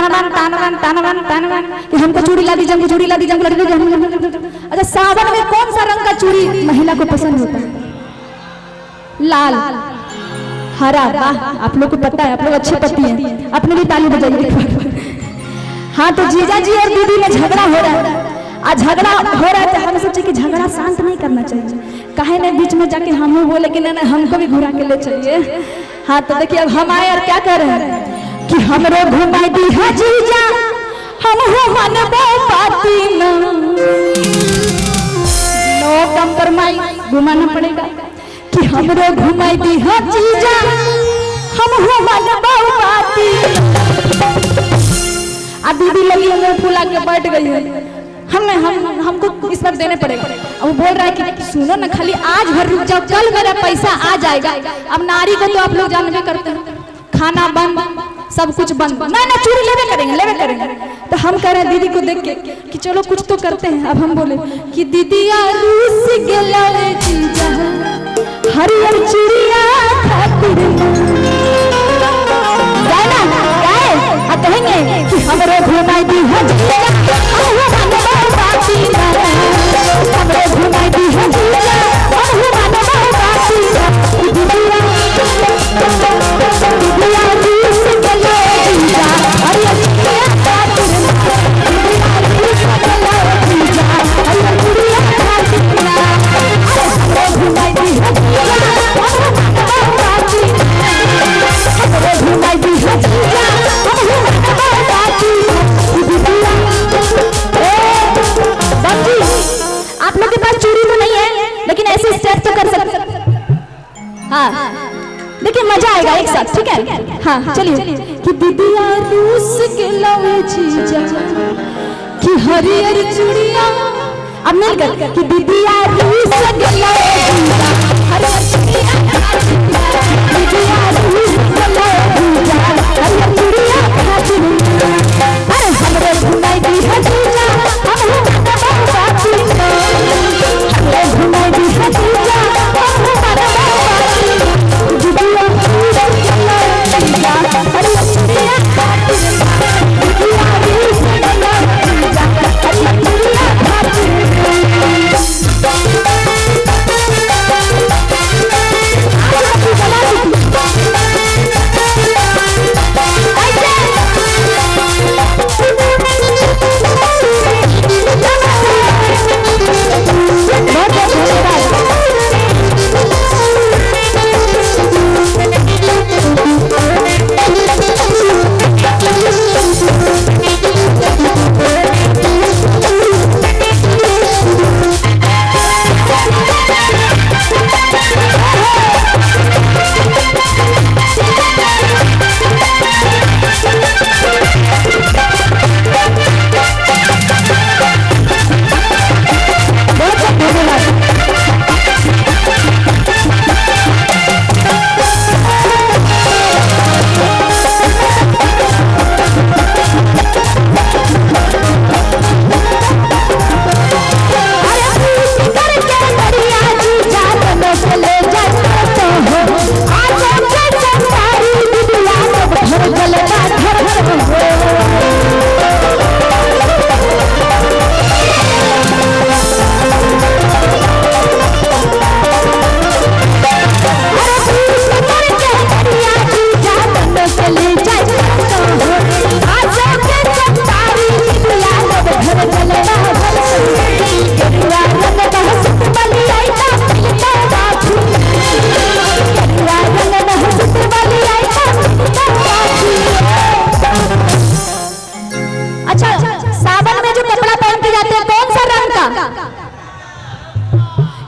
तानवन तानवन तानवन तानवन कि हमको चूड़ी ला दीजिए, हमको चूड़ी ला दीजिए, हमको लड़के। अच्छा सावन में कौन सा रंग का चूड़ी महिला को पसंद होता है? लाल, हरा। वाह, आप लोग को पता है, आप लोग अच्छे पति हैं, अपने भी ताली बजाइए। हाँ तो जीजा जी और दीदी में झगड़ा हो रहा है, आज झगड़ा हो रहा है तो हम सोचे कि झगड़ा शांत नहीं करना चाहिए, काहे ने बीच में जाके हम बोले कि नहीं हमको भी घुरा के ले चलिए। हाँ तो देखिए अब हम आए और क्या कर रहे हैं कि हमरो घुमाई दी है जीजा, हम हो मन पाती ना, नो कंप्रोमाइज, घुमाना पड़ेगा कि हमरो घुमाई दी है जीजा, हम हो मन पाती। अब दीदी लगी हमें फूला के बैठ गई है, हमको इस बार देने पड़ेगा। अब वो बोल रहा है कि सुनो ना खाली आज भर रुक जाओ, कल मेरा पैसा आ जाएगा। अब नारी को तो आप लोग जानते करते हैं, खाना बंद, सब कुछ बंद, ना ना चूड़ी लेवे करेंगे, लेवे करेंगे। तो हम कह रहे हैं दीदी को देख के कि चलो कुछ तो करते हैं। अब हम बोले कि दीदिया रूस गेला रे जीजा, हरियर चूड़िया खातिर गाय ना गाय आ कहेंगे कि हमरो घुमाई दी है जीजा, हम हो मन पाती ना, हमरो घुमाई दी है जीजा, हम हो मन पाती ना। दीदिया रूस गेला जीजा, हरियर चूड़िया खातिर, दीदिया रूस गेला जीजा, हरियर चूड़िया खातिर, हमरो घुमाई दी है जीजा, हम हो मन पाती ना, हमरो घुमाई दी है जीजा, हम हो मन पाती ना। दीदिया आप लोग के पास चूड़ी तो नहीं है, लेकिन ऐसे स्टेप तो कर सकते। हाँ देखिए मजा आएगा एक साथ, ठीक है? हाँ चलिए कि दीदिया रूस गेला जीजा, कि हरियर चूड़िया, अब मिलकर कि दीदिया रूस गेला जीजा, हरियर चूड़िया खातिर, दीदिया रूस गेला जीजा, हरियर चूड़िया खातिर, अरे हमरे घुमाई दी है जीजा, हम हो मन पाती ना, हमरे घुमाई दी है जीजा, हम हो मन पाती ना। दीदिया रूस गेला जीजा, हरियर चूड़िया खातिर, दीदिया रूस गेला जीजा, हरियर चूड़िया खातिर।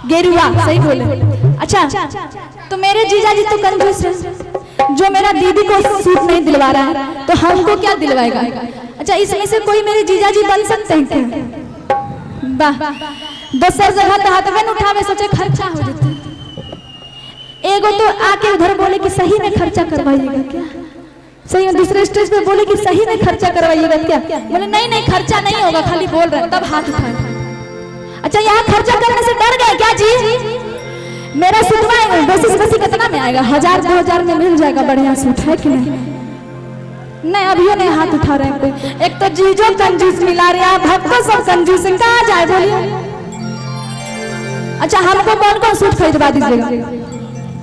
गेरुआ, सही बोले। अच्छा तो मेरे जीजा जी तो कंजूस है, जो मेरा दीदी को सूट नहीं दिलवा रहा है तो हमको क्या दिलवाएगा? अच्छा इसमें से कोई मेरे जीजा जी बन सकते हैं क्या? वाह, दोसर जगह तो हाथ में उठावे सोचे खर्चा हो जाते, एगो तो आके उधर बोले कि सही में खर्चा करवाइएगा क्या? सही में दूसरे स्टेज पे बोले कि सही में खर्चा करवाइएगा क्या? बोले नहीं नहीं खर्चा नहीं होगा, खाली बोल रहे हैं, तब हाथ उठाए। अच्छा यहाँ खर्चा करने से डर गए क्या जी? मेरा सूट बेसिस कितना में आएगा? 1000-2000 में मिल जाएगा बढ़िया सूट, है कि नहीं? नहीं अभी नहीं हाथ उठा रहे हैं कोई। एक तो जीजो कंजूस मिला रहे हैं, भक्तों सब कंजूस, कहाँ जाए बोलिए। अच्छा हमको कौन कौन सूट खरीदवा दीजिएगा?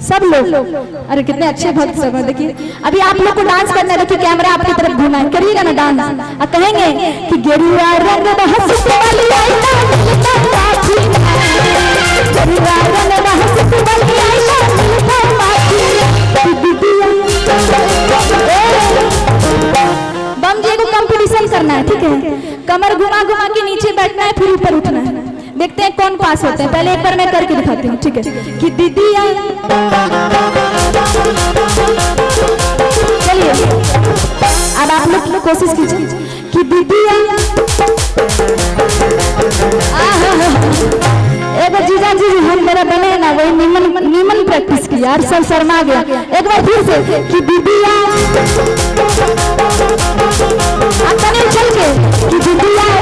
सब लोग। अरे कितने अच्छे भक्त सब हैं। देखिए अभी आप लोग को डांस करना, देखिए कैमरा आपकी तरफ घुमा है, करिएगा ना डांस और कहेंगे कि गेरुआ रंग बहसत वाली आई ना मिलता माथी, गेरुआ रंग बहसत वाली आई ना मिलता माथी। बम जी को कंपटीशन करना है, ठीक है? कमर घुमा घुमा के नीचे बैठना है, फिर ऊपर उठना है। देखते हैं कौन पास होते हैं। पहले एक बार मैं करके दिखाती हूँ, ठीक है? कि दीदिया, चलिए अब आप लोग कोशिश कीजिए कि दीदिया, एक बार जीजा जी हम मेरा बने ना वही नीमन प्रैक्टिस की यार, सब शर्मा गया। एक बार फिर से कि दीदिया, आप नहीं चल के कि दीदिया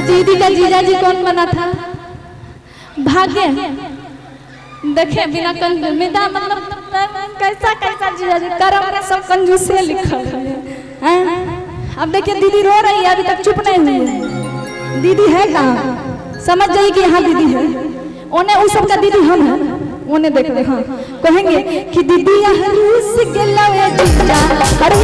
दीदी का जीजा जी कौन बना था? भाग्य। देखे बिना कंजूस मतलब कैसा कैसा जीजा जी, कर्म में सब कंजूस से लिखा है। अब देखिए दीदी रो रही है, अभी तक चुप नहीं हुई है। दीदी है कहाँ? समझ जाइए कि यहाँ दीदी है। उन्हें उस सब का दीदी हम है, उन्हें देख ले। हाँ कहेंगे कि दीदी यहाँ रूस के लवे जीजा, हर